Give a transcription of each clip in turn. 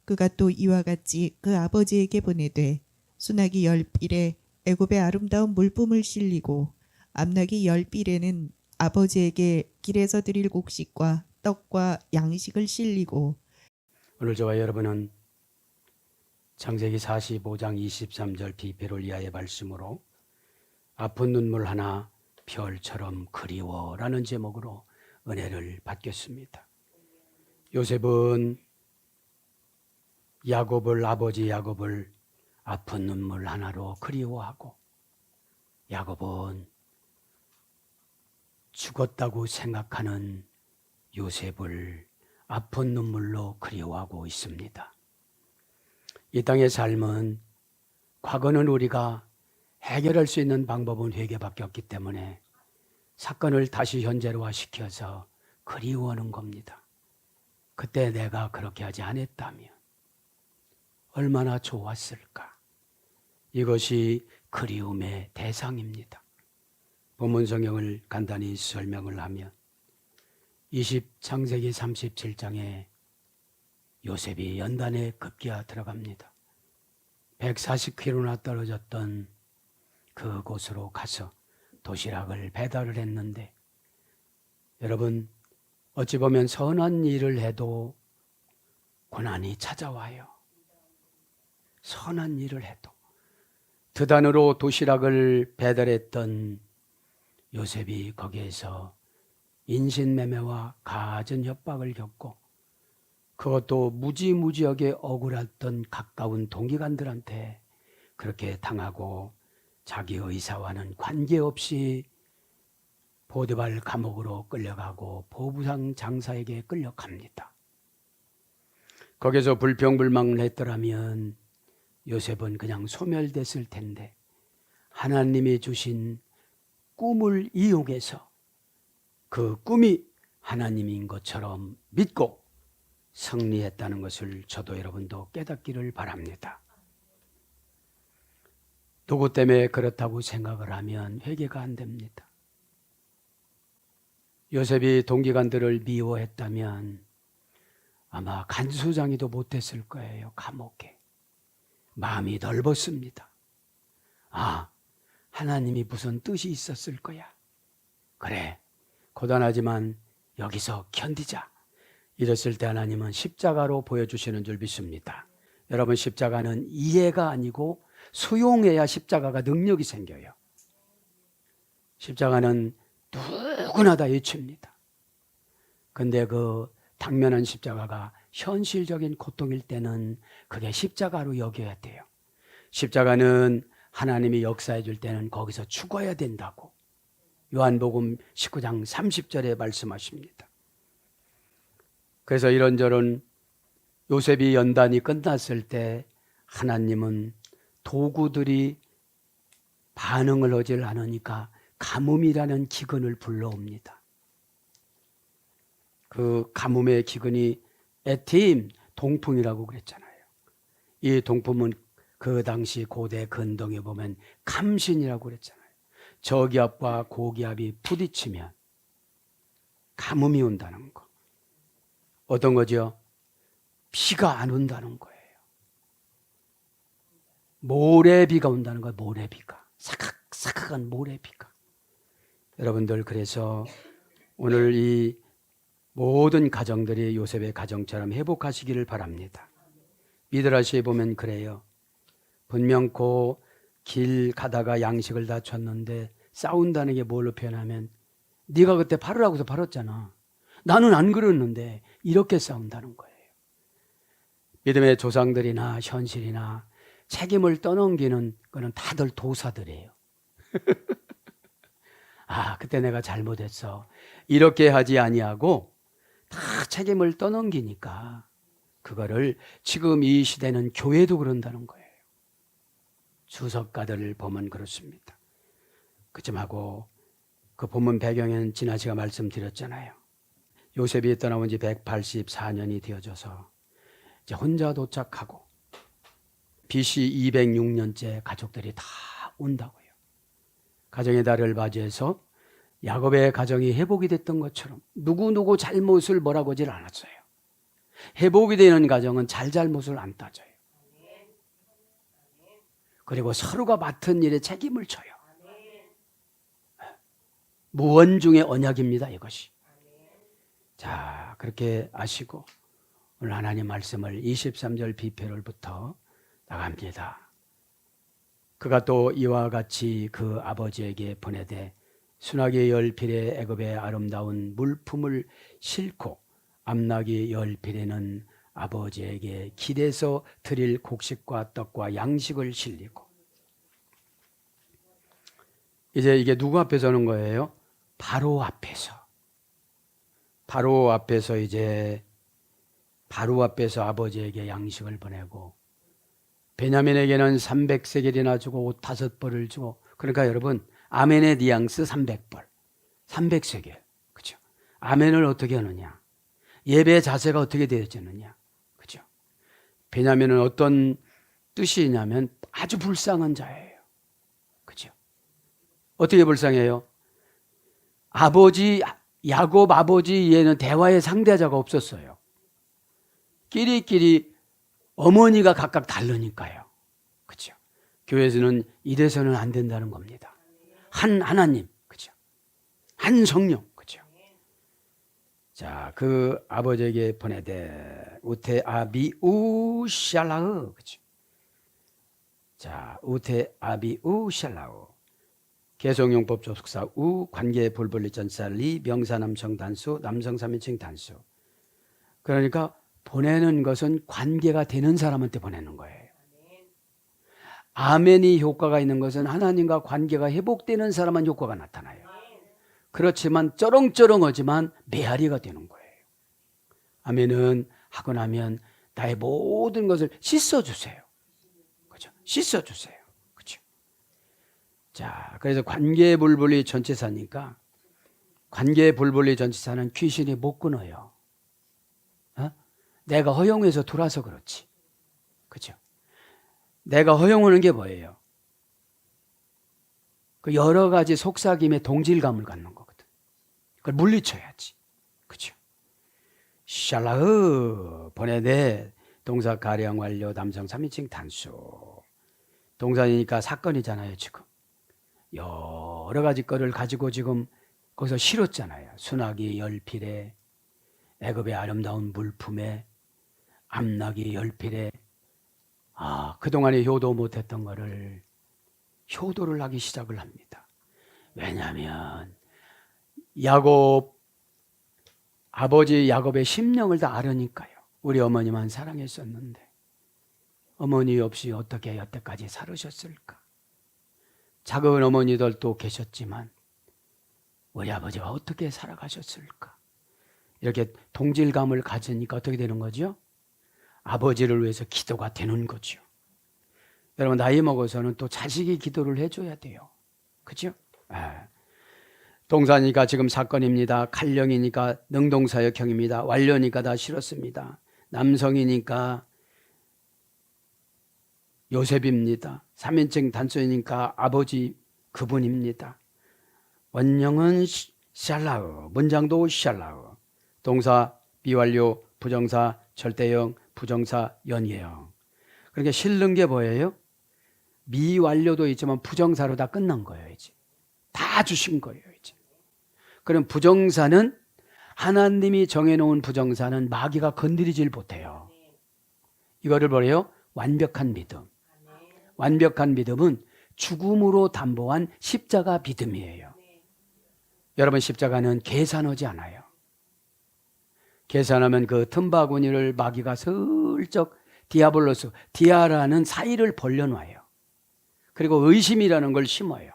그가 또 이와 같이 그 아버지에게 보내되 수나기 10필에 애굽의 아름다운 물품을 실리고 암나기 10필에는 아버지에게 길에서 드릴 곡식과 떡과 양식을 실리고. 오늘 저와 여러분은 창세기 45장 23절 비페롤리아의 말씀으로 아픈 눈물 하나 별처럼 그리워라는 제목으로 은혜를 받겠습니다. 요셉은 아버지 야곱을 아픈 눈물 하나로 그리워하고, 야곱은 죽었다고 생각하는 요셉을 아픈 눈물로 그리워하고 있습니다. 이 땅의 삶은, 과거는 우리가 해결할 수 있는 방법은 회개밖에 없기 때문에 사건을 다시 현재로화시켜서 그리워하는 겁니다. 그때 내가 그렇게 하지 않았다면 얼마나 좋았을까? 이것이 그리움의 대상입니다. 본문 성경을 간단히 설명을 하면 창세기 37장에 요셉이 연단에 급기야 들어갑니다. 140km나 떨어졌던 그곳으로 가서 도시락을 배달을 했는데, 여러분, 어찌 보면 선한 일을 해도 고난이 찾아와요. 선한 일을 해도. 드단으로 도시락을 배달했던 요셉이 거기에서 인신매매와 가진 협박을 겪고, 그것도 무지무지하게 억울했던 가까운 동기간들한테 그렇게 당하고, 자기 의사와는 관계없이 보디발 감옥으로 끌려가고 보부상 장사에게 끌려갑니다. 거기서 불평불만을 했더라면 요셉은 그냥 소멸됐을 텐데, 하나님이 주신 꿈을 이용해서 그 꿈이 하나님인 것처럼 믿고 승리했다는 것을 저도 여러분도 깨닫기를 바랍니다. 누구 때문에 그렇다고 생각을 하면 회개가 안 됩니다. 요셉이 동기간들을 미워했다면 아마 간수장이도 못했을 거예요. 감옥에. 마음이 넓었습니다. 하나님이 무슨 뜻이 있었을 거야. 그래, 고단하지만 여기서 견디자. 이랬을 때 하나님은 십자가로 보여주시는 줄 믿습니다. 여러분, 십자가는 이해가 아니고 수용해야 십자가가 능력이 생겨요. 십자가는 누구나 다 외칩니다. 근데 그 당면한 십자가가 현실적인 고통일 때는 그게 십자가로 여겨야 돼요. 십자가는 하나님이 역사해 줄 때는 거기서 죽어야 된다고 요한복음 19장 30절에 말씀하십니다. 그래서 이런저런 요셉이 연단이 끝났을 때 하나님은 도구들이 반응을 하질 않으니까 가뭄이라는 기근을 불러옵니다. 그 가뭄의 기근이 에팀, 동풍이라고 그랬잖아요. 이 동풍은 그 당시 고대 근동에 보면 감신이라고 그랬잖아요. 저기압과 고기압이 부딪히면 가뭄이 온다는 거. 어떤 거죠? 비가 안 온다는 거예요. 모래비가 온다는 거예요. 모래비가. 사각사각한 모래비가. 여러분들, 그래서 오늘 이 모든 가정들이 요셉의 가정처럼 회복하시기를 바랍니다. 미드라시에 보면 그래요. 분명 길 가다가 양식을 다 줬는데 싸운다는 게 뭘로 표현하면, 네가 그때 팔으라고서 팔았잖아. 나는 안 그랬는데, 이렇게 싸운다는 거예요. 믿음의 조상들이나 현실이나 책임을 떠넘기는 거는 다들 도사들이에요. 그때 내가 잘못했어. 이렇게 하지 아니하고 다 책임을 떠넘기니까 그거를 지금 이 시대는 교회도 그런다는 거예요. 주석가들을 보면 그렇습니다. 그쯤하고 그 본문 배경에는 지난 시간 말씀드렸잖아요. 요셉이 떠나온 지 184년이 되어져서 이제 혼자 도착하고 BC 206년째 가족들이 다 온다고요. 가정의 달을 맞이해서 야곱의 가정이 회복이 됐던 것처럼 누구누구 잘못을 뭐라고 하질 않았어요. 회복이 되는 가정은 잘잘못을 안 따져요. 그리고 서로가 맡은 일에 책임을 져요. 무언중의 언약입니다, 이것이. 자, 그렇게 아시고 오늘 하나님 말씀을 23절 비표를부터 나갑니다. 그가 또 이와 같이 그 아버지에게 보내되 순하기 열필에 애굽의 아름다운 물품을 싣고 암나기 열필에는 아버지에게 길에서 드릴 곡식과 떡과 양식을 실리고. 이제 이게 누구 앞에서 하는 거예요? 바로 앞에서. 바로 앞에서 아버지에게 양식을 보내고, 베냐민에게는 300세겔이나 주고 옷 5벌을 주고. 그러니까 여러분, 아멘의 뉘앙스 300벌, 300세겔. 그죠? 아멘을 어떻게 하느냐? 예배의 자세가 어떻게 되어지느냐? 그죠? 베냐민은 어떤 뜻이 있냐면 아주 불쌍한 자예요. 그죠? 어떻게 불쌍해요? 야곱 아버지에는 대화의 상대자가 없었어요. 끼리끼리 어머니가 각각 다르니까요. 그죠? 교회에서는 이래서는 안 된다는 겁니다. 한 하나님, 그죠? 한 성령, 그죠? 자, 그 아버지에게 보내되 우테 아비우 샬라흐, 그죠? 자, 우테 아비우 샬라흐. 개성용법 조숙사 우 관계 불분리 전살리 명사남성 단수 남성 3인칭 단수. 그러니까 보내는 것은 관계가 되는 사람한테 보내는 거예요. 아멘이 효과가 있는 것은 하나님과 관계가 회복되는 사람만 효과가 나타나요. 그렇지만 쩌렁쩌렁하지만 메아리가 되는 거예요. 아멘은 하고 나면 나의 모든 것을 씻어주세요. 그렇죠? 씻어주세요. 그렇죠? 자, 그래서 관계 불분리 전치사니까 관계 불분리 전치사는 귀신이 못 끊어요. 내가 허용해서 돌아서 그렇지. 그렇죠? 내가 허용하는 게 뭐예요? 그 여러 가지 속삭임의 동질감을 갖는 거거든. 그걸 물리쳐야지. 그렇죠? 샬라흐 보내되 동사 가령 완료 남성 3인칭 단수. 동사니까 사건이잖아요, 지금. 여러 가지 거를 가지고 지금 거기서 실었잖아요. 순하기 열필에 애굽의 아름다운 물품에 암나기 열필에 그동안에 효도 못했던 거를 효도를 하기 시작을 합니다. 왜냐하면 아버지 야곱의 심령을 다 알으니까요. 우리 어머니만 사랑했었는데 어머니 없이 어떻게 여태까지 살으셨을까? 작은 어머니들도 계셨지만 우리 아버지와 어떻게 살아가셨을까? 이렇게 동질감을 가지니까 어떻게 되는 거죠? 아버지를 위해서 기도가 되는 거죠. 여러분 나이 먹어서는 또 자식이 기도를 해줘야 돼요. 그죠? 동사니까 지금 사건입니다. 칼령이니까 능동사역형입니다. 완료니까 다 실었습니다. 남성이니까 요셉입니다. 3인칭 단수이니까 아버지 그분입니다. 원형은 샬라흐, 문장도 샬라흐. 동사 비완료, 부정사 절대형, 부정사 연예형. 그러니까 실는 게 뭐예요? 미완료도 있지만 부정사로 다 끝난 거예요. 이제 다 주신 거예요. 이제 그럼 부정사는 하나님이 정해놓은 부정사는 마귀가 건드리질 못해요. 이거를 뭐래요? 완벽한 믿음. 완벽한 믿음은 죽음으로 담보한 십자가 믿음이에요. 여러분 십자가는 계산하지 않아요. 계산하면 그 틈바구니를 마귀가 슬쩍 디아라는 사이를 벌려놔요. 그리고 의심이라는 걸 심어요.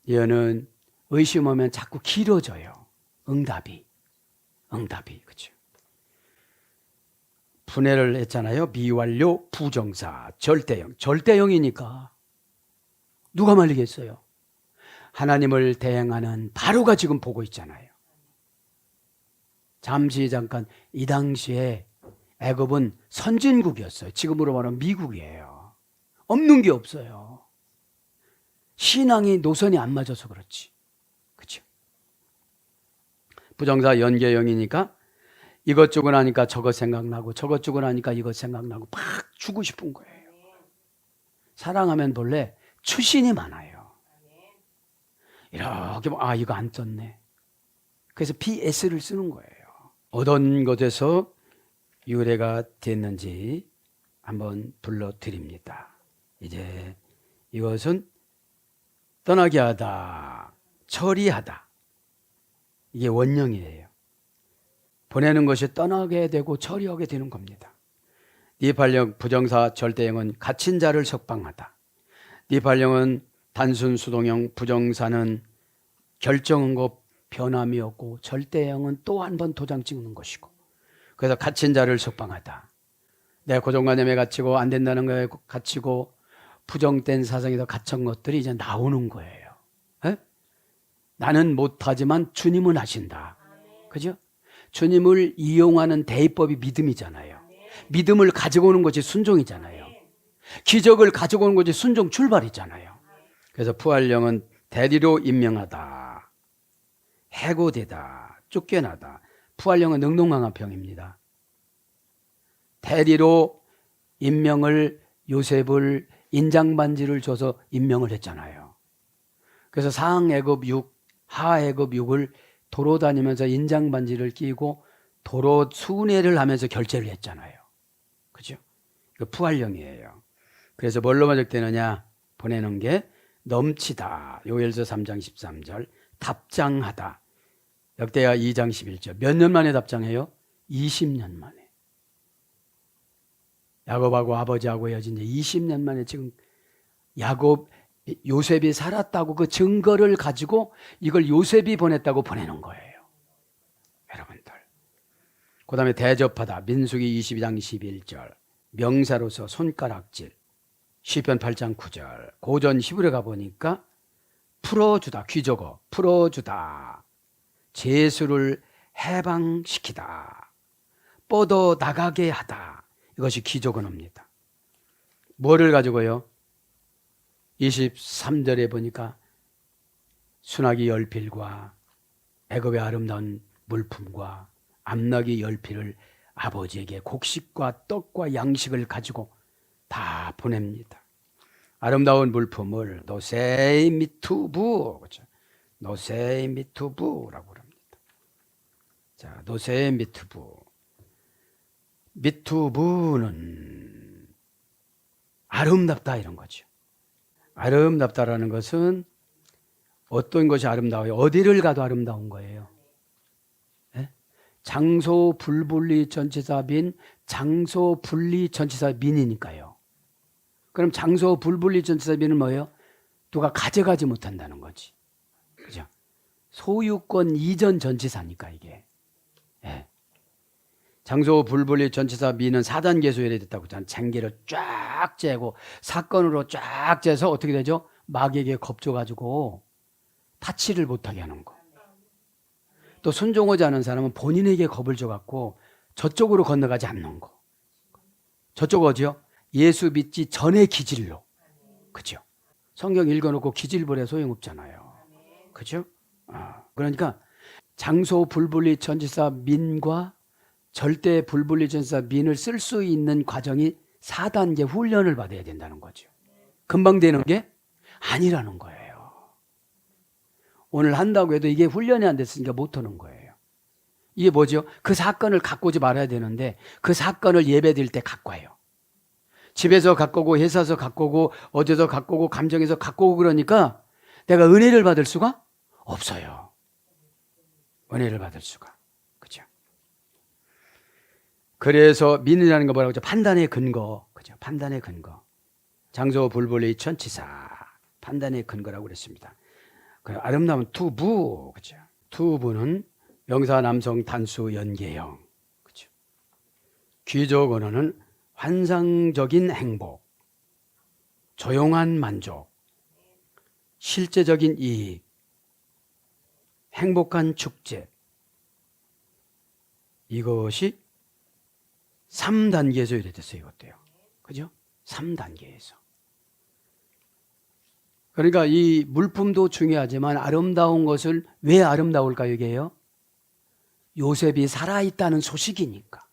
얘는 의심하면 자꾸 길어져요. 응답이 그렇죠. 분해를 했잖아요. 미완료, 부정사, 절대형. 절대형이니까 누가 말리겠어요? 하나님을 대행하는 바로가 지금 보고 있잖아요. 잠깐 이 당시에 애굽은 선진국이었어요. 지금으로 말하면 미국이에요. 없는 게 없어요. 신앙이 노선이 안 맞아서 그렇지. 그렇죠? 부정사 연계형이니까 이것 주고 나니까 저것 생각나고 저것 주고 나니까 이것 생각나고 막 주고 싶은 거예요. 사랑하면 본래 추신이 많아요. 이렇게 이거 안 썼네. 그래서 PS를 쓰는 거예요. 어떤 것에서 유래가 됐는지 한번 불러드립니다. 이제 이것은 떠나게 하다, 처리하다. 이게 원형이에요. 보내는 것이 떠나게 되고 처리하게 되는 겁니다. 니팔령 부정사 절대형은 갇힌 자를 석방하다. 니팔령은 단순 수동형, 부정사는 결정한 것 변함이 없고 절대형은 또 한 번 도장 찍는 것이고, 그래서 갇힌 자를 석방하다. 내 고정관념에 갇히고 안 된다는 거에 갇히고 부정된 사상에서 갇힌 것들이 이제 나오는 거예요. 에? 나는 못하지만 주님은 하신다. 그죠? 주님을 이용하는 대입법이 믿음이잖아요. 믿음을 가지고 오는 것이 순종이잖아요. 기적을 가지고 오는 것이 순종 출발이잖아요. 그래서 부활령은 대리로 임명하다, 해고되다, 쫓겨나다. 부활령은 능동강한 병입니다. 대리로 임명을, 요셉을 인장반지를 줘서 임명을 했잖아요. 그래서 상애굽 6, 하애굽 6을 도로 다니면서 인장반지를 끼고 도로 순회를 하면서 결제를 했잖아요. 그죠? 그 부활령이에요. 그래서 뭘로 번역되느냐? 보내는 게 넘치다. 요엘서 3장 13절. 답장하다. 역대하 2장 11절. 몇 년 만에 답장해요? 20년 만에. 야곱하고 아버지하고 헤어진 지 20년 만에 지금 요셉이 살았다고 그 증거를 가지고 이걸 요셉이 보냈다고 보내는 거예요. 여러분들. 그 다음에 대접하다. 민수기 22장 11절. 명사로서 손가락질. 시편 8장 9절. 고전 히브리어 가보니까 풀어주다. 귀저거. 풀어주다. 죄수를 해방시키다. 뻗어 나가게 하다. 이것이 기저근어입니다. 뭐를 가지고요? 23절에 보니까 순하기 열필과 애굽의 아름다운 물품과 암나기 열필을 아버지에게 곡식과 떡과 양식을 가지고 다 보냅니다. 아름다운 물품을 노세이 미투부, 그렇죠? 노세이 미투부라고 합니다. 자, 노세이 미투부. 미투부는 아름답다 이런 거죠. 아름답다라는 것은 어떤 것이 아름다워요? 어디를 가도 아름다운 거예요. 네? 장소 불분리 전치사 민, 장소 분리 전치사 민이니까요. 그럼 장소 불분리 전치사 민은 뭐예요? 누가 가져가지 못한다는 거지. 그죠? 소유권 이전 전치사니까 이게. 네. 장소 불분리 전치사 미는 4단계 소열이 됐다고 했잖아요. 쟁기를 쫙 재고 사건으로 쫙 재서 어떻게 되죠? 마귀에게 겁줘가지고 타치를 못하게 하는 거. 또 순종하지 않은 사람은 본인에게 겁을 줘갖고 저쪽으로 건너가지 않는 거. 저쪽 어디요? 예수 믿지 전의 기질로. 그죠? 성경 읽어놓고 기질벌에 소용없잖아요. 그죠? 그러니까 장소 불분리 전치사 민과 절대 불분리 전치사 민을 쓸 수 있는 과정이 4단계 훈련을 받아야 된다는 거죠. 금방 되는 게 아니라는 거예요. 오늘 한다고 해도 이게 훈련이 안 됐으니까 못하는 거예요. 이게 뭐죠? 그 사건을 갖고 오지 말아야 되는데 그 사건을 예배드릴 때 갖고 와요. 집에서 갖고 오고 회사에서 갖고 오고 어디서 갖고 오고 감정에서 갖고 오고 그러니까 내가 은혜를 받을 수가 없어요. 은혜를 받을 수가. 그죠? 그래서 민이라는 거 뭐라고 하죠? 판단의 근거. 그죠? 판단의 근거. 장소 불분리 전치사. 판단의 근거라고 그랬습니다. 아름다운 투부. 그죠? 투부는 명사 남성 단수 연계형. 그죠? 귀족 언어는 환상적인 행복, 조용한 만족, 실제적인 이익, 행복한 축제. 이것이 3단계에서 이랬어요. 이것도요. 그죠? 3단계에서. 그러니까 이 물품도 중요하지만 아름다운 것을 왜 아름다울까요? 이게요? 요셉이 살아있다는 소식이니까.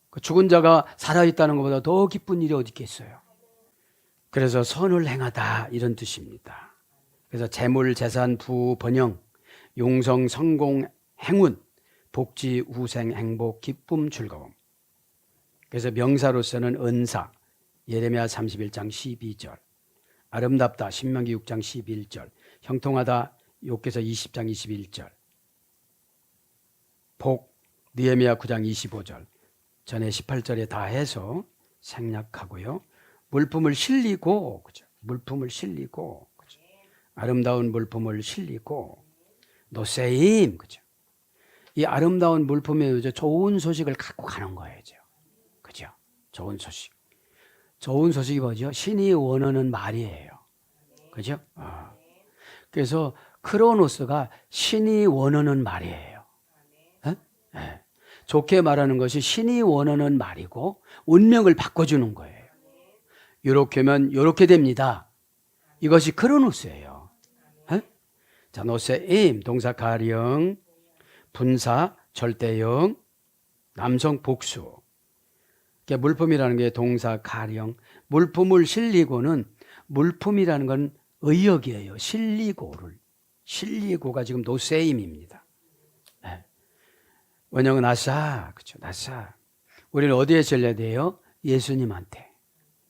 그 죽은 자가 살아있다는 것보다 더 기쁜 일이 어디 있겠어요. 그래서 선을 행하다 이런 뜻입니다. 그래서 재물, 재산, 부, 번영, 용성, 성공, 행운, 복지, 후생, 행복, 기쁨, 즐거움. 그래서 명사로서는 은사, 예레미야 31장 12절, 아름답다, 신명기 6장 11절, 형통하다, 욥기서 20장 21절, 복, 느헤미야 9장 25절, 전에 18절에 다 해서 생략하고요. 물품을 실리고, 그죠? 물품을 실리고, 그죠? 아름다운 물품을 실리고, 노세임, 그죠? 이 아름다운 물품에 좋은 소식을 갖고 가는 거예요, 그죠? 좋은 소식. 좋은 소식이 뭐죠? 신이 원하는 말이에요, 그죠? 그래서 크로노스가 신이 원하는 말이에요. 네. 좋게 말하는 것이 신이 원하는 말이고 운명을 바꿔주는 거예요. 이렇게 하면 이렇게 됩니다. 이것이 크로노스예요. 자, 노세임, 동사 가령, 분사, 절대형, 남성 복수. 물품이라는 게 동사 가령. 물품을 실리고는 물품이라는 건 의역이에요. 실리고가 지금 노세임입니다. 네. 원형은 나사, 그렇죠? 나사. 우리는 어디에 실려야 돼요? 예수님한테,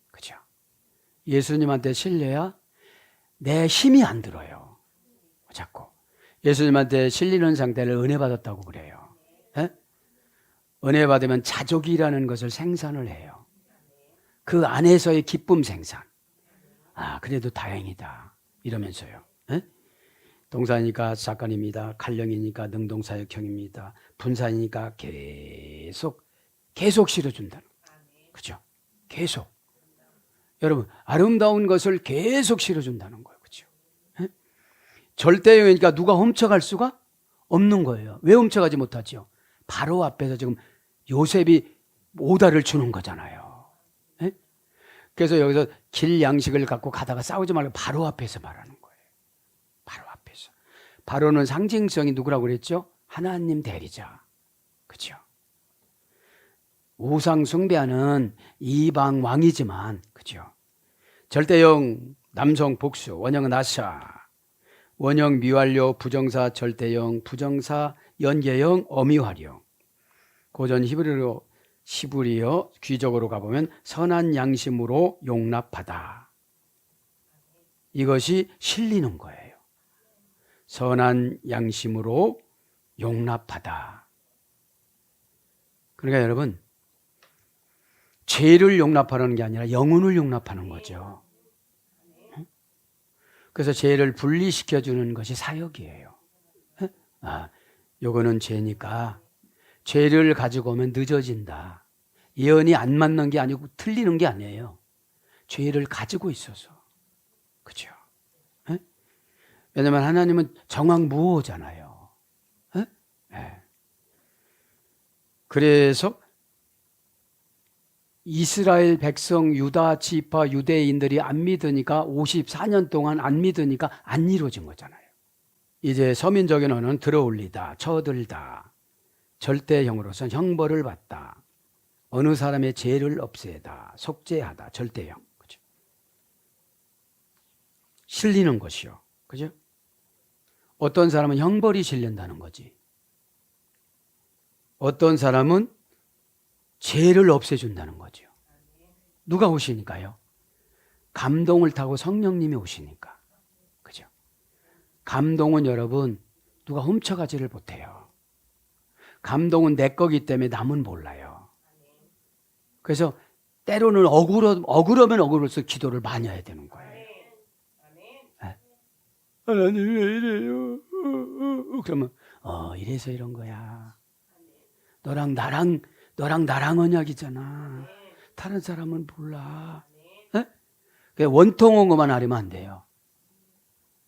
그렇죠? 예수님한테 실려야 내 힘이 안 들어요. 자꾸 예수님한테 실리는 상태를 은혜 받았다고 그래요. 네? 은혜 받으면 자족이라는 것을 생산을 해요. 그 안에서의 기쁨 생산. 그래도 다행이다 이러면서요. 네? 동사니까 사건입니다. 칼령이니까 능동사역형입니다. 분사니까 계속 실어준다는 거죠. 그죠? 계속. 여러분, 아름다운 것을 계속 실어준다는 거예요. 그죠? 네? 절대형이니까 누가 훔쳐갈 수가 없는 거예요. 왜 훔쳐가지 못하죠? 바로 앞에서 지금 요셉이 오다를 주는 거잖아요. 네? 그래서 여기서 길 양식을 갖고 가다가 싸우지 말고 바로 앞에서 말하는 거예요. 바로 앞에서. 바로는 상징성이 누구라고 그랬죠? 하나님 대리자. 그렇죠? 우상 숭배하는 이방 왕이지만, 그렇죠? 절대형 남성 복수, 원형은 아사, 원형 미완료, 부정사 절대형, 부정사 연계형 어미활용. 고전 히브리어 귀적으로 가보면 선한 양심으로 용납하다. 이것이 실리는 거예요. 선한 양심으로 용납하다. 그러니까 여러분, 죄를 용납하는 게 아니라 영혼을 용납하는 거죠. 그래서 죄를 분리시켜주는 것이 사역이에요. 요거는 죄니까 죄를 가지고 오면 늦어진다. 예언이 안 맞는 게 아니고 틀리는 게 아니에요. 죄를 가지고 있어서. 그죠? 왜냐하면 하나님은 정황무오잖아요. 그래서 이스라엘 백성 유다 지파 유대인들이 안 믿으니까 54년 동안 안 믿으니까 안 이루어진 거잖아요. 이제 서민적 언어는 들어올리다, 쳐들다, 절대형으로서는 형벌을 받다, 어느 사람의 죄를 없애다, 속죄하다, 절대형. 그죠? 실리는 것이요. 그죠? 어떤 사람은 형벌이 실린다는 거지. 어떤 사람은 죄를 없애준다는 거죠. 누가 오시니까요? 감동을 타고 성령님이 오시니까. 그죠? 감동은 여러분, 누가 훔쳐가지를 못해요. 감동은 내 거기 때문에 남은 몰라요. 그래서 때로는 억울하면 억울해서 기도를 많이 해야 되는 거예요. 네. 하나님 왜 이래요? 그러면 이래서 이런 거야. 너랑 나랑 언약이잖아. 다른 사람은 몰라. 네? 원통 온 것만 알면 안 돼요.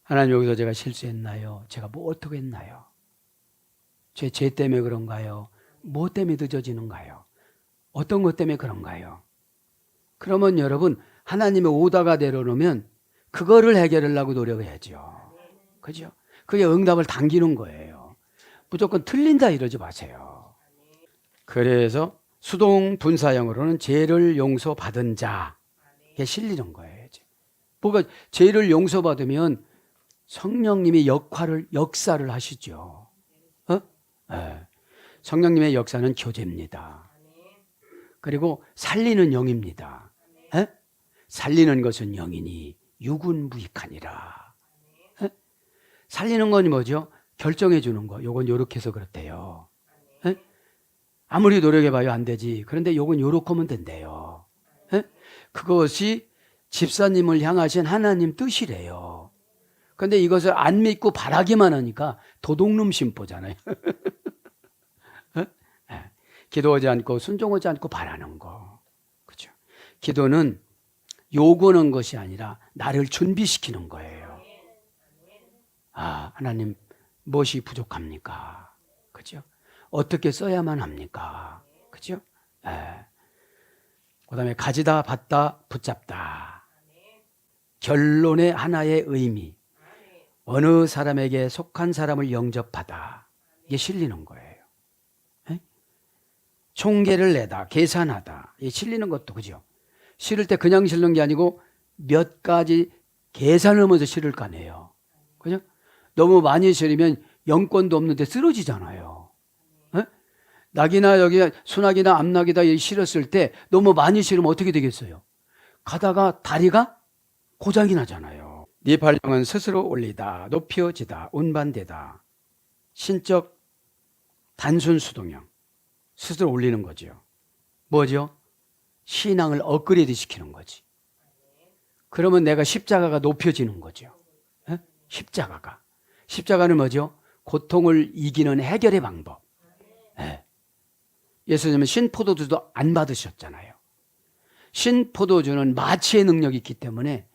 하나님, 여기서 제가 실수했나요? 제가 뭐 어떻게 했나요? 죄 때문에 그런가요? 뭐 때문에 늦어지는가요? 어떤 것 때문에 그런가요? 그러면 여러분, 하나님의 오다가 내려놓으면 그거를 해결하려고 노력해야죠. 그죠? 그게 응답을 당기는 거예요. 무조건 틀린다 이러지 마세요. 그래서 수동 분사형으로는 죄를 용서받은 자에 실리는 거예요. 뭐가 죄를 용서받으면 성령님이 역사를 하시죠. 네. 성령님의 역사는 교제입니다. 그리고 살리는 영입니다. 네? 살리는 것은 영이니 육은 무익하니라. 네? 살리는 건 뭐죠? 결정해 주는 거. 요건 요렇게 해서 그렇대요. 네? 아무리 노력해봐요 안 되지. 그런데 요건 요렇게 하면 된대요. 네? 그것이 집사님을 향하신 하나님 뜻이래요. 그런데 이것을 안 믿고 바라기만 하니까 도둑놈 심보잖아요. 네. 기도하지 않고 순종하지 않고 바라는 거. 그렇죠? 기도는 요구하는 것이 아니라 나를 준비시키는 거예요. 아, 하나님 무엇이 부족합니까? 그렇죠? 어떻게 써야만 합니까? 그렇죠? 네. 그다음에 가지다 받다 붙잡다. 결론의 하나의 의미. 어느 사람에게 속한 사람을 영접하다. 이게 실리는 거예요. 네? 총계를 내다, 계산하다. 이게 실리는 것도 그죠? 실을 때 그냥 실는 게 아니고 몇 가지 계산하면서 실을 거 아니에요. 그죠? 너무 많이 실으면 영권도 없는데 쓰러지잖아요. 네? 낙이나 여기 순낙이나 암낙이다 실었을 때 너무 많이 실으면 어떻게 되겠어요? 가다가 다리가 고장이 나잖아요. 네 발령은 스스로 올리다, 높여지다, 운반되다. 신적 단순 수동형. 스스로 올리는 거죠. 뭐죠? 신앙을 업그레이드 시키는 거지. 그러면 내가 십자가가 높여지는 거죠. 에? 십자가가. 십자가는 뭐죠? 고통을 이기는 해결의 방법. 에. 예수님은 신포도주도 안 받으셨잖아요. 신포도주는 마취의 능력이 있기 때문에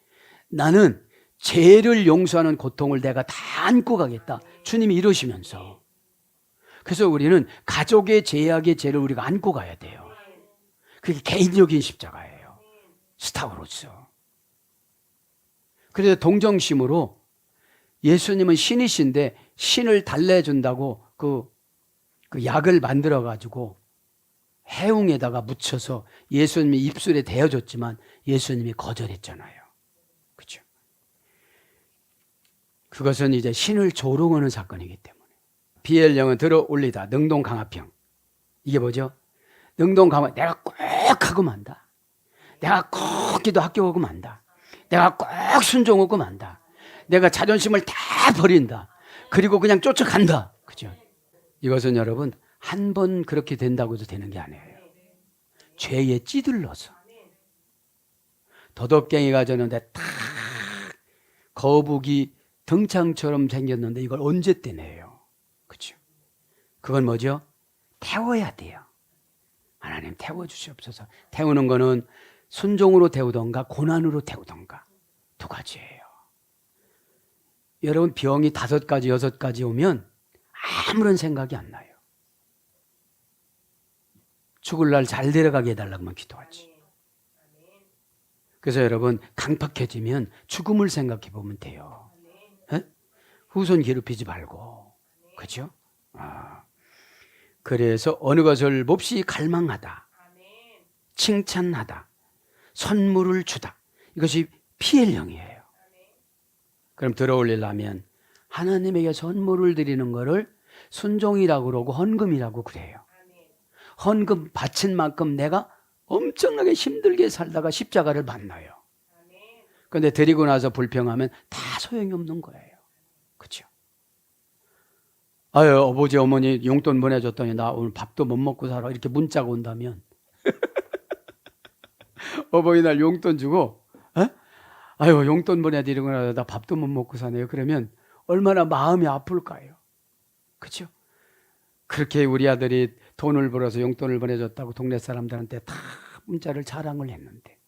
나는 죄를 용서하는 고통을 내가 다 안고 가겠다. 주님이 이러시면서. 그래서 우리는 가족의 죄악의 죄를 우리가 안고 가야 돼요. 그게 개인적인 십자가예요. 스타워로스. 그래서 동정심으로 예수님은 신이신데 신을 달래준다고 그 약을 만들어가지고 해웅에다가 묻혀서 예수님이 입술에 대어줬지만 예수님이 거절했잖아요. 그렇죠? 그것은 이제 신을 조롱하는 사건이기 때문에. 비엘령은 들어 올리다. 능동강압형. 이게 뭐죠? 능동강압. 내가 꼭 하고 만다. 내가 꼭 기도 학교 오고 만다. 내가 꼭 순종하고 만다. 내가 자존심을 다 버린다. 그리고 그냥 쫓아간다. 그죠? 이것은 여러분 한 번 그렇게 된다고 해도 되는 게 아니에요. 죄에 찌들러서. 더덕갱이가 졌는데 탁 거북이 등창처럼 생겼는데 이걸 언제 떼내요? 그렇죠? 그건 뭐죠? 태워야 돼요. 하나님 태워주시옵소서. 태우는 거는 순종으로 태우던가 고난으로 태우던가 두 가지예요. 여러분 병이 5가지 6가지 오면 아무런 생각이 안 나요. 죽을 날 잘 데려가게 해달라고만 기도하지. 그래서 여러분 강팍해지면 죽음을 생각해 보면 돼요. 에? 후손 괴롭히지 말고. 그렇죠? 그래서 어느 것을 몹시 갈망하다. 칭찬하다. 선물을 주다. 이것이 피엘령이에요. 그럼 들어올리려면 하나님에게 선물을 드리는 것을 순종이라고 그러고 헌금이라고 그래요. 헌금 바친 만큼 내가 엄청나게 힘들게 살다가 십자가를 만나요. 그런데 드리고 나서 불평하면 다 소용이 없는 거예요. 그렇죠? 아유, 아버지 어머니 용돈 보내줬더니 나 오늘 밥도 못 먹고 살아 이렇게 문자가 온다면 어버이날 용돈 주고 아유 용돈 보내드리고 나서 나 밥도 못 먹고 사네요. 그러면 얼마나 마음이 아플까요? 그렇죠? 그렇게 우리 아들이 돈을 벌어서 용돈을 보내줬다고 동네 사람들한테 다 문자를 자랑을 했는데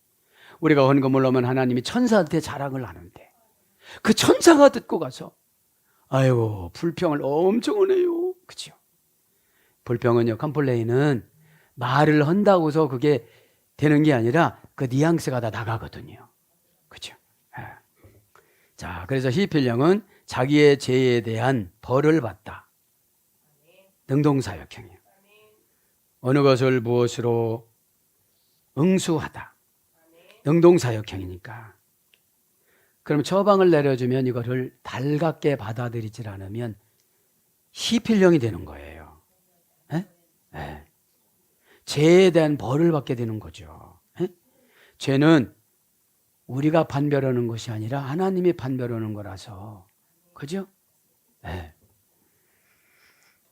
우리가 헌금을 넣으면 하나님이 천사한테 자랑을 하는데 그 천사가 듣고 가서 아이고 불평을 엄청 하네요. 그렇죠? 불평은요, 컴플레인은 말을 한다고서 그게 되는 게 아니라 그 뉘앙스가 다 나가거든요. 그렇죠? 자, 그래서 히필령은 자기의 죄에 대한 벌을 받다. 능동사역형이에요. 어느 것을 무엇으로 응수하다. 능동사역형이니까. 그럼 처방을 내려주면 이거를 달갑게 받아들이질 않으면 희필령이 되는 거예요. 에? 에. 죄에 대한 벌을 받게 되는 거죠. 에? 죄는 우리가 판별하는 것이 아니라 하나님이 판별하는 거라서. 그죠? 예.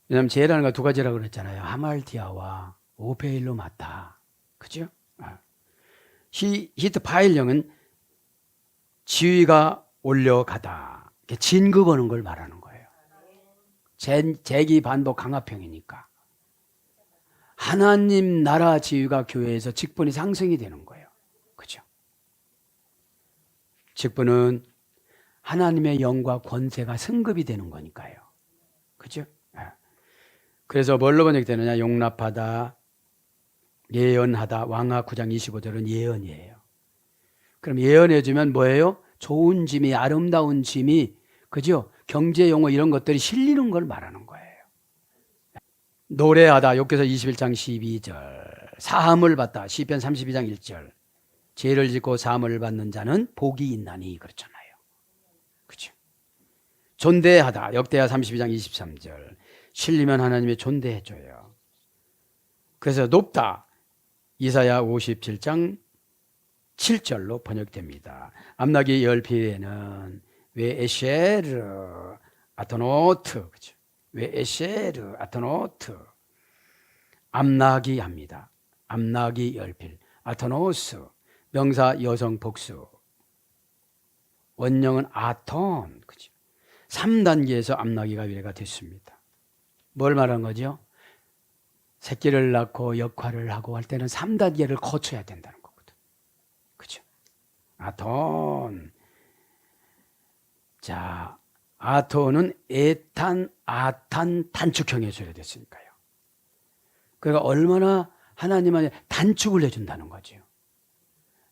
왜냐하면 죄라는 거 두 가지라고 그랬잖아요. 하말티아와 오페일로 마타. 그죠? 히트파일령은 지위가 올려가다. 진급하는 걸 말하는 거예요. 재기 반복 강압형이니까. 하나님 나라 지위가 교회에서 직분이 상승이 되는 거예요. 그죠? 직분은 하나님의 영과 권세가 승급이 되는 거니까요. 그죠? 그래서 뭘로 번역되느냐? 용납하다, 예언하다. 왕하 9장 25절은 예언이에요. 그럼 예언해주면 뭐예요? 좋은 짐이, 아름다운 짐이, 그죠? 경제 용어 이런 것들이 실리는 걸 말하는 거예요. 노래하다. 욥기서 21장 12절. 사함을 받다. 시편 32장 1절. 죄를 짓고 사함을 받는 자는 복이 있나니. 그렇잖아요. 그죠? 존대하다. 역대하 32장 23절. 실리면 하나님이 존대해줘요. 그래서 높다. 이사야 57장 7절로 번역됩니다. 암나기 열피에는 웨에셰르 아토노트, 그죠? 웨에셰르 아토노트. 암나기 합니다. 암나기 열필. 아토노스. 명사 여성 복수. 원형은 아톤. 그죠? 3단계에서 암나기가 위례가 됐습니다. 뭘 말한 거죠? 새끼를 낳고 역할을 하고 할 때는 3단계를 거쳐야 된다는 거거든. 그죠? 아톤. 자, 아톤은 에탄, 아탄, 단축형에 소개됐으니까요. 그러니까 얼마나 하나님은 단축을 해준다는 거죠.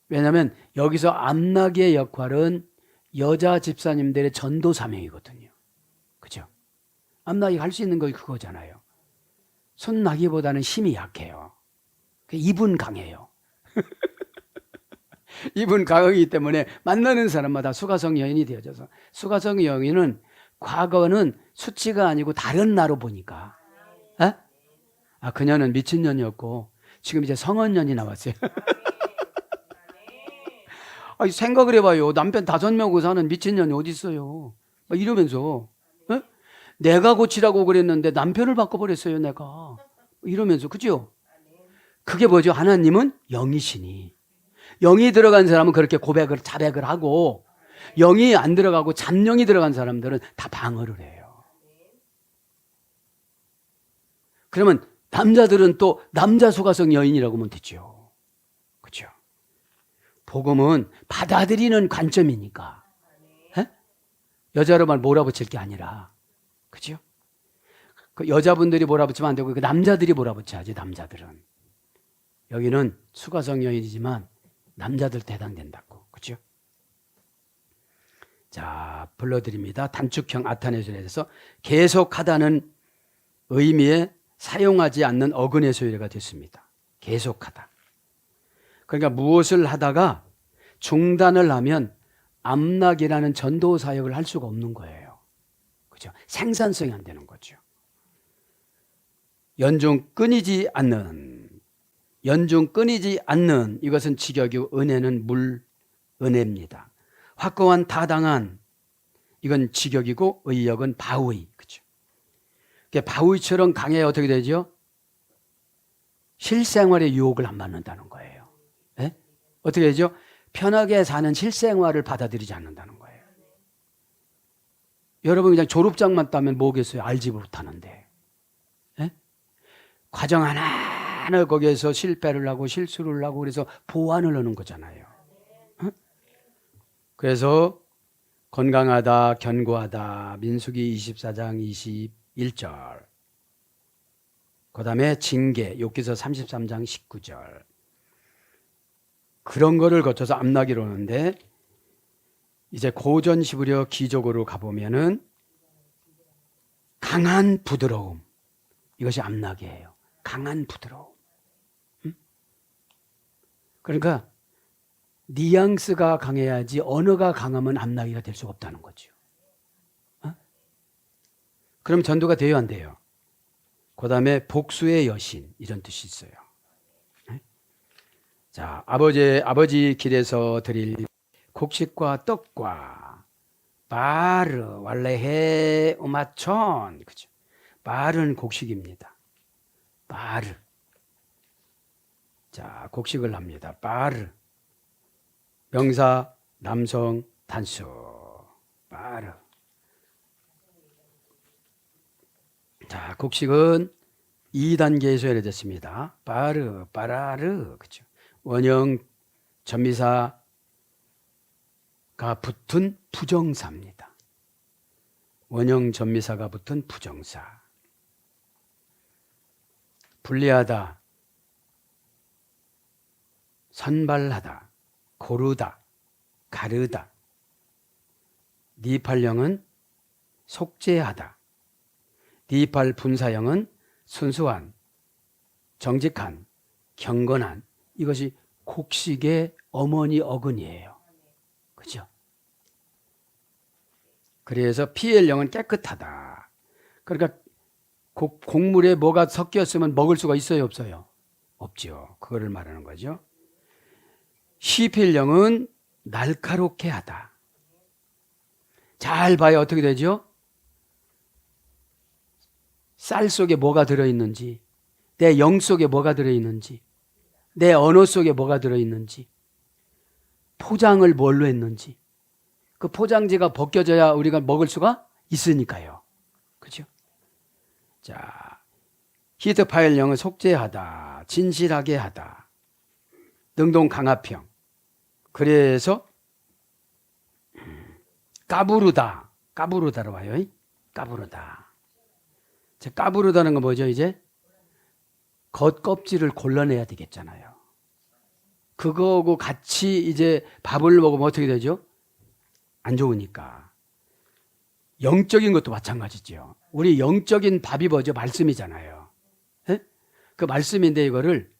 왜냐하면 여기서 암나기의 역할은 여자 집사님들의 전도 사명이거든요. 그죠? 암나기가 할 수 있는 거 그거잖아요. 손나기보다는 힘이 약해요. 입은 강해요. 입은 강하기 때문에 만나는 사람마다 수가성 여인이 되어져서, 수가성 여인은 과거는 수치가 아니고 다른 나로 보니까, 에? 그녀는 미친년이었고 지금 이제 성언년이 나왔어요. 생각을 해봐요. 남편 5명하고 사는 미친년이 어디 있어요? 이러면서 에? 내가 고치라고 그랬는데 남편을 바꿔버렸어요. 내가 이러면서. 그죠? 그게 뭐죠? 하나님은 영이시니, 영이 들어간 사람은 그렇게 고백을, 자백을 하고, 영이 안 들어가고 잠령이 들어간 사람들은 다 방어를 해요. 그러면 남자들은 또 남자 소가성 여인이라고 하면 되죠. 그렇죠? 복음은 받아들이는 관점이니까. 에? 여자로 말 몰아붙일 게 아니라. 그죠? 그 여자분들이 몰아붙이면 안 되고 그 남자들이 몰아붙여야지. 남자들은. 여기는 수가성 여인이지만 남자들도 해당된다고. 그죠? 자, 불러드립니다. 단축형 아타네소에 대해서 계속하다는 의미에 사용하지 않는 어근의 소유가 됐습니다. 계속하다. 그러니까 무엇을 하다가 중단을 하면 암락이라는 전도 사역을 할 수가 없는 거예요. 그죠? 생산성이 안 되는 거죠. 연중 끊이지 않는, 연중 끊이지 않는, 이것은 직역이고 은혜는 물, 은혜입니다. 확고한 타당한, 이건 직역이고 의역은 바위. 그죠? 바위처럼 강해야 어떻게 되죠? 실생활의 유혹을 안 받는다는 거예요. 네? 어떻게 되죠? 편하게 사는 실생활을 받아들이지 않는다는 거예요. 여러분 그냥 졸업장만 따면 뭐겠어요? 알지 못하는데. 네? 과정 하나 거기에서 실패를 하고 실수를 하고 그래서 보완을 하는 거잖아요. 그래서 건강하다, 견고하다, 민수기 24장 21절. 그 다음에 징계, 욥기서 33장 19절. 그런 거를 거쳐서 암나기로 오는데, 이제 고전 시브리어 기적으로 가보면은 강한 부드러움, 이것이 암낙이에요. 강한 부드러움. 그러니까 뉘앙스가 강해야지 언어가 강하면 암낙이가 될 수가 없다는 거죠. 그럼 전도가 돼요, 안 돼요? 그 다음에 복수의 여신, 이런 뜻이 있어요. 자, 아버지 길에서 드릴 곡식과 떡과 바르 왈레헤 우마촌, 그죠? 바르는 곡식입니다. 바르. 자, 곡식을 합니다. 바르. 명사, 남성, 단수. 바르. 자, 곡식은 2단계에서 해제됐습니다. 바르, 바라르, 그죠? 원형 전미사가 붙은 부정사입니다. 원형 전미사가 붙은 부정사. 분리하다, 선발하다, 고르다, 가르다. 니팔령은 속죄하다. 니팔 분사형은 순수한, 정직한, 경건한. 이것이 곡식의 어머니 어근이에요. 그죠? 그래서 피엘령은 깨끗하다. 그러니까 곡물에 뭐가 섞였으면 먹을 수가 있어요, 없어요? 없죠. 그거를 말하는 거죠. 시필령은 날카롭게 하다. 잘 봐야 어떻게 되죠? 쌀 속에 뭐가 들어있는지, 내 영 속에 뭐가 들어있는지, 내 언어 속에 뭐가 들어있는지, 포장을 뭘로 했는지, 그 포장지가 벗겨져야 우리가 먹을 수가 있으니까요. 그죠? 자, 히트파일령은 속죄하다, 진실하게 하다, 능동강압형. 그래서 까부르다로 와요. 까부르다. 자, 까부르다는 건 뭐죠? 이제 겉껍질을 골라내야 되겠잖아요. 그거하고 같이 이제 밥을 먹으면 어떻게 되죠? 안 좋으니까. 영적인 것도 마찬가지죠. 우리 영적인 밥이 뭐죠? 말씀이잖아요. 에? 그 말씀인데 이거를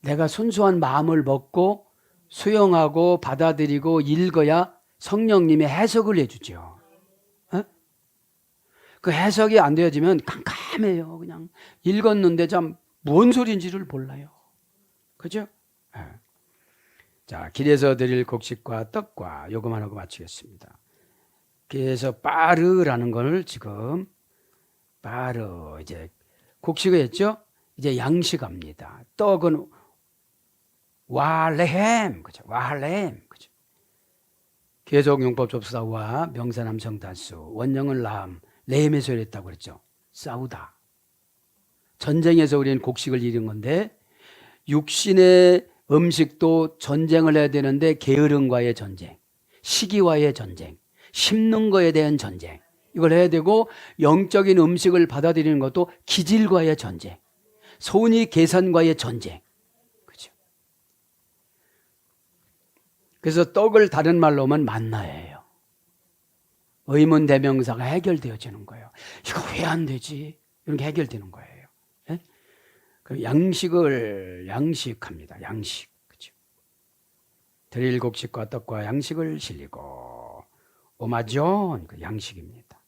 내가 순수한 마음을 먹고 수용하고 받아들이고 읽어야 성령님의 해석을 해주죠. 에? 그 해석이 안 되어지면 깜깜해요. 그냥 읽었는데 참 뭔 소리인지를 몰라요. 그죠? 에. 자, 길에서 드릴 곡식과 떡과 요것만 하고 마치겠습니다. 그래서 빠르라는 걸 지금 빠르 이제 곡식을 했죠? 이제 양식합니다. 떡은 와레햄, 그죠? 와레햄, 그죠? 계속 용법 접수사와 명사 남성 단수, 원형은 레헴에서 했다고 그랬죠. 싸우다. 전쟁에서 우리는 곡식을 잃은 건데 육신의 음식도 전쟁을 해야 되는데 게으름과의 전쟁, 시기와의 전쟁, 심는 거에 대한 전쟁, 이걸 해야 되고 영적인 음식을 받아들이는 것도 기질과의 전쟁, 손이 계산과의 전쟁. 그죠? 그래서 떡을 다른 말로 하면 만나예요. 의문 대명사가 해결되어지는 거예요. 이거 왜 안 되지? 이런 게 해결되는 거예요. 네? 양식합니다. 양식. 그죠? 드릴 곡식과 떡과 양식을 실리고 오마존, 그 양식입니다.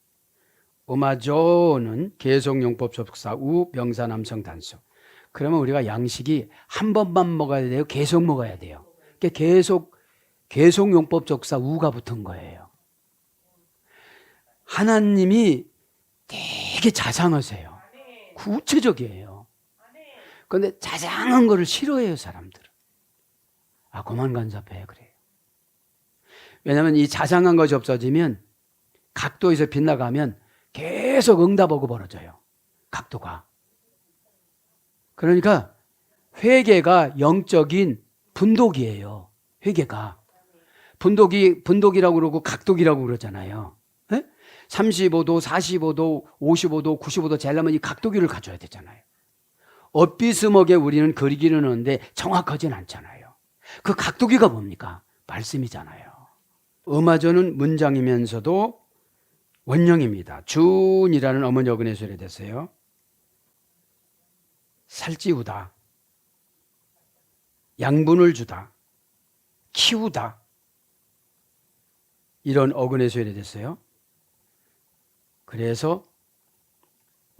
오마존은 계속용법 접속사 우 명사 남성 단수. 그러면 우리가 양식이 한 번만 먹어야 돼요? 계속 먹어야 돼요? 그러니까 계속용법 접속사 우가 붙은 거예요. 하나님이 되게 자상하세요. 구체적이에요. 그런데 자상한 거를 싫어해요, 사람들은. 아, 그만 간섭해, 그래요. 왜냐하면 이 자상한 것이 없어지면 각도에서 빗나가면 계속 응답하고 벌어져요. 각도가. 그러니까 회개가 영적인 분독이에요. 회개가. 분독이라고 그러고 각도기라고 그러잖아요. 35도, 45도, 55도, 95도 재려면 이 각도기를 가져야 되잖아요. 엇비스먹에 우리는 그리기는 하는데 정확하진 않잖아요. 그 각도기가 뭡니까? 말씀이잖아요. 음화조는 문장이면서도 원형입니다. 준이라는 어머니 어근에 소리됐어요. 살찌우다, 양분을 주다, 키우다, 이런 어근에서 유래됐어요. 그래서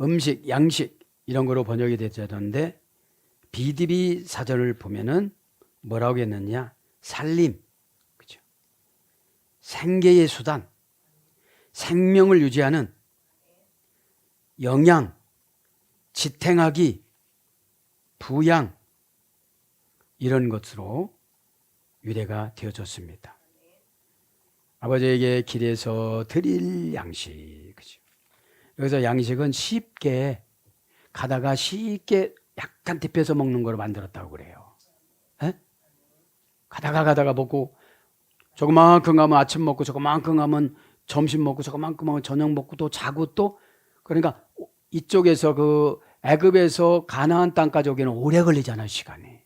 음식, 양식 이런 거로 번역이 됐었는데 BDB 사전을 보면은 뭐라고 했느냐? 살림, 그죠? 생계의 수단, 생명을 유지하는 영양, 지탱하기, 부양 이런 것으로 유래가 되어졌습니다. 아버지에게 길에서 드릴 양식, 그죠? 여기서 양식은 쉽게 가다가 쉽게 약간 데펴서 먹는 걸 만들었다고 그래요. 에? 가다가 먹고 조그만큼 가면 아침 먹고 조그만큼 가면 점심 먹고 조그만큼 가면 저녁 먹고 또 자고 또 그러니까 이쪽에서 그 애굽에서 가나안 땅까지 오기는 오래 걸리잖아요, 시간이.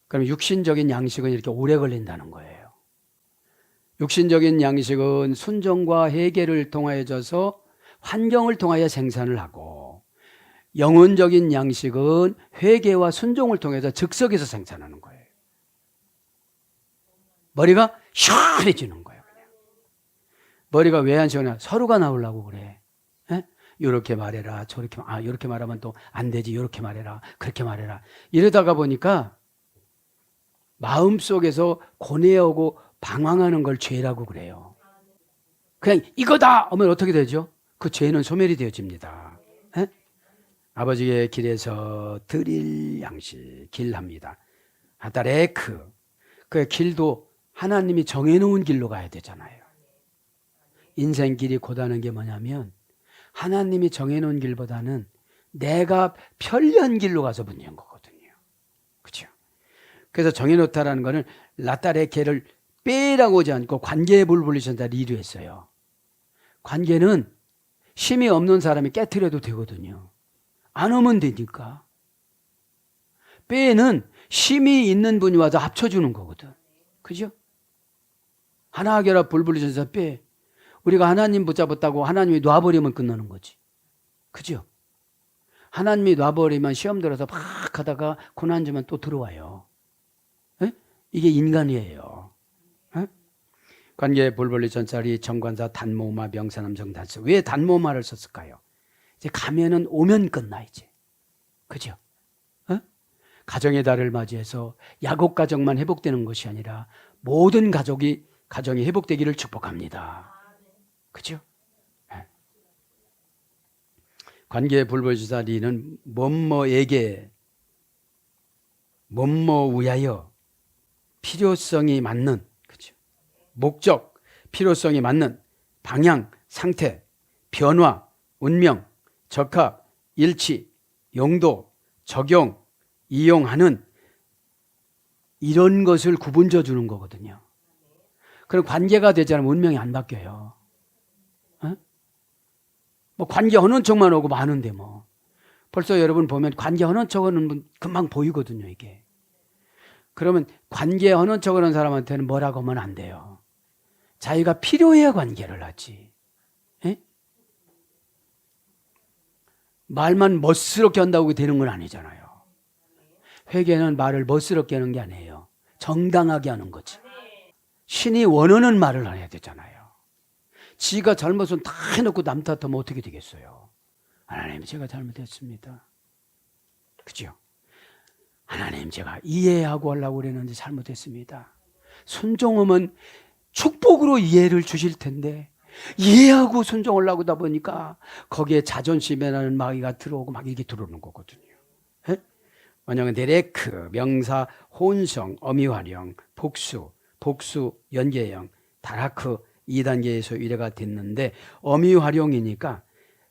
그럼 육신적인 양식은 이렇게 오래 걸린다는 거예요. 육신적인 양식은 순종과 회개를 통하여져서 환경을 통하여 생산을 하고 영혼적인 양식은 회개와 순종을 통해서 즉석에서 생산하는 거예요. 머리가 시원해지는 거예요. 그냥. 머리가 왜 안 시원해? 서로가 나오려고 그래. 이렇게 말해라. 저렇게 이렇게 말하면 또 안 되지. 이렇게 말해라. 그렇게 말해라. 이러다가 보니까 마음속에서 고뇌하고 방황하는 걸 죄라고 그래요. 그냥 이거다 하면 어떻게 되죠? 그 죄는 소멸이 되어집니다. 에? 아버지의 길에서 드릴 양식 길합니다. 하다레크 그 길도 하나님이 정해놓은 길로 가야 되잖아요. 인생 길이 고다는 게 뭐냐면 하나님이 정해놓은 길보다는 내가 편리한 길로 가서 문제인 거거든요. 그렇죠? 그래서 정해놓다라는 거는 라따레케를 빼라고 하지 않고 관계의 불분리선다 리류했어요. 관계는 힘이 없는 사람이 깨트려도 되거든요. 안 오면 되니까. 빼는 힘이 있는 분이 와서 합쳐주는 거거든. 그죠? 하나 결합 불분리선다 빼. 우리가 하나님 붙잡았다고 하나님이 놔버리면 끝나는 거지. 그죠? 하나님이 놔버리면 시험 들어서 막 하다가 고난 주면 또 들어와요. 에? 이게 인간이에요. 에? 관계 불분리 전짜리 정관사 단모마 명사남정 단서. 왜 단모마를 썼을까요? 이제 가면은 오면 끝나 이제. 그죠? 에? 가정의 달을 맞이해서 야곱 가정만 회복되는 것이 아니라 모든 가정이 회복되기를 축복합니다. 그죠? 네. 관계 불벌지사 리는 뭐뭐에게 뭐뭐 위하여 필요성이 맞는 그죠? 목적, 필요성이 맞는 방향, 상태, 변화, 운명, 적합, 일치, 용도, 적용, 이용하는 이런 것을 구분져 주는 거거든요. 그럼 관계가 되지 않으면 운명이 안 바뀌어요. 뭐 관계 하는 척만 오고 많은데 뭐 벌써 여러분 보면 관계 하는 척 하는 분 금방 보이거든요 이게. 그러면 관계 하는 척 하는 사람한테는 뭐라고 하면 안 돼요. 자기가 필요해야 관계를 하지. 에? 말만 멋스럽게 한다고 되는 건 아니잖아요. 회개는 말을 멋스럽게 하는 게 아니에요. 정당하게 하는 거지. 신이 원하는 말을 해야 되잖아요. 지가 잘못은 다 해놓고 남 탓하면 어떻게 되겠어요? 하나님 제가 잘못했습니다. 그죠? 하나님 제가 이해하고 하려고 그랬는데 잘못했습니다. 순종하면 축복으로 이해를 주실 텐데 이해하고 순종하려고 하다 보니까 거기에 자존심이라는 마귀가 들어오고 막 이게 들어오는 거거든요. 원형은 데레크, 명사, 혼성, 어미활용, 복수, 연계형, 다라크 2단계에서 유래가 됐는데 어미활용이니까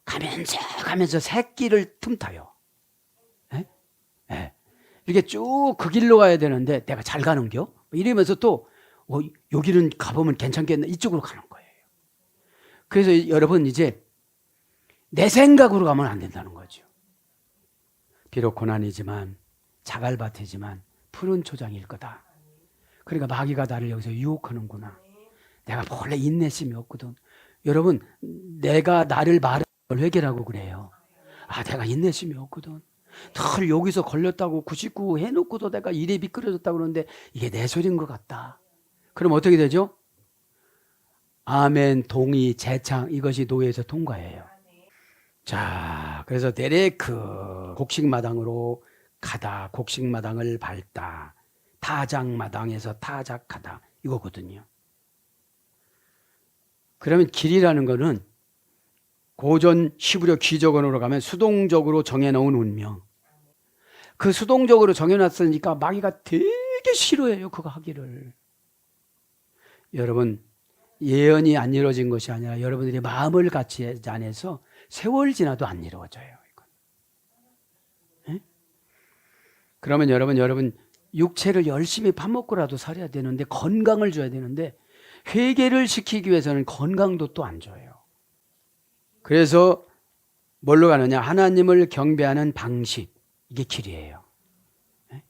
가면서 새끼를 틈타요. 에? 에. 이렇게 쭉 그 길로 가야 되는데 내가 잘 가는겨? 이러면서 또 여기는 가보면 괜찮겠네 이쪽으로 가는 거예요. 그래서 여러분 이제 내 생각으로 가면 안 된다는 거죠. 비록 고난이지만 자갈밭이지만 푸른 초장일 거다. 그러니까 마귀가 나를 여기서 유혹하는구나. 내가 원래 인내심이 없거든. 여러분 내가 나를 말하는 걸 회개라고 그래요. 내가 인내심이 없거든. 늘 여기서 걸렸다고 99 해놓고도 내가 일이 미끄러졌다고 그러는데 이게 내 소리인 것 같다. 그럼 어떻게 되죠? 아멘, 동의, 재창, 이것이 노예에서 통과해요. 자, 그래서 데레크 곡식마당으로 가다, 곡식마당을 밟다, 타작마당에서 타작하다, 이거거든요. 그러면 길이라는 거는 고전 히브리어 기적언어로 가면 수동적으로 정해놓은 운명. 그 수동적으로 정해놨으니까 마귀가 되게 싫어해요, 그거 하기를. 여러분, 예언이 안 이루어진 것이 아니라 여러분들이 마음을 같이 안에서 세월 지나도 안 이루어져요. 이건. 네? 그러면 여러분 육체를 열심히 밥 먹고라도 살아야 되는데, 건강을 줘야 되는데, 회개를 시키기 위해서는 건강도 또 안 줘요. 그래서 뭘로 가느냐? 하나님을 경배하는 방식, 이게 길이에요. 네?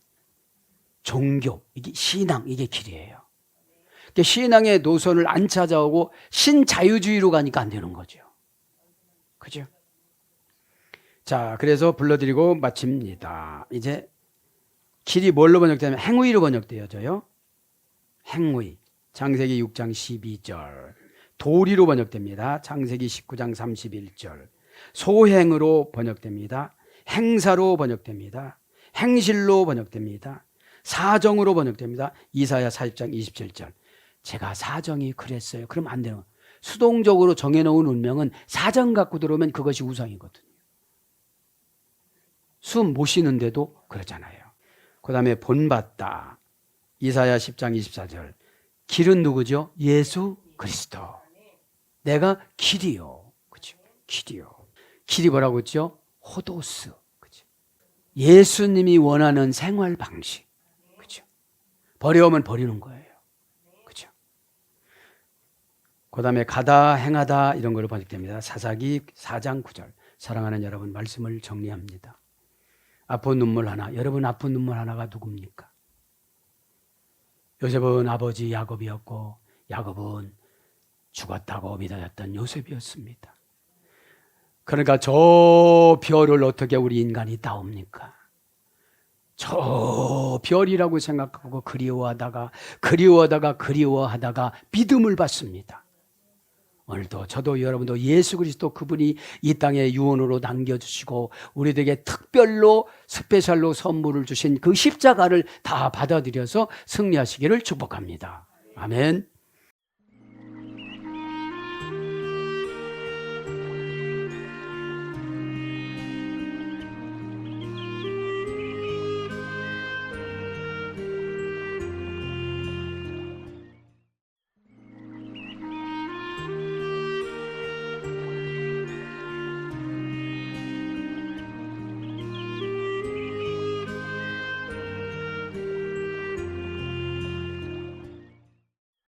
종교, 이게 신앙, 이게 길이에요. 그러니까 신앙의 노선을 안 찾아오고 신자유주의로 가니까 안 되는 거죠. 그죠? 자, 그래서 불러드리고 마칩니다. 이제 길이 뭘로 번역되면 행위로 번역되어져요. 행위. 창세기 6장 12절. 도리로 번역됩니다. 창세기 19장 31절. 소행으로 번역됩니다. 행사로 번역됩니다. 행실로 번역됩니다. 사정으로 번역됩니다. 이사야 40장 27절. 제가 사정이 그랬어요. 그럼 안 되는 거예요. 수동적으로 정해놓은 운명은 사정 갖고 들어오면 그것이 우상이거든요. 숨 못 쉬는데도 그렇잖아요. 그 다음에 본받다. 이사야 10장 24절. 길은 누구죠? 예수 그리스도. 내가 길이요. 그죠? 길이요. 길이 뭐라고 했죠? 호도스. 그죠? 예수님이 원하는 생활 방식. 그죠? 버려오면 버리는 거예요. 그죠? 그 다음에 가다, 행하다, 이런 걸로 번역됩니다. 사사기 4장 9절. 사랑하는 여러분, 말씀을 정리합니다. 아픈 눈물 하나, 여러분 아픈 눈물 하나가 누굽니까? 요셉은 아버지 야곱이었고, 야곱은 죽었다고 믿어졌던 요셉이었습니다. 그러니까 저 별을 어떻게 우리 인간이 따옵니까? 저 별이라고 생각하고 그리워하다가 믿음을 받습니다. 오늘도 저도 여러분도 예수 그리스도 그분이 이 땅에 유언으로 남겨주시고 우리들에게 특별로 스페셜로 선물을 주신 그 십자가를 다 받아들여서 승리하시기를 축복합니다. 아멘.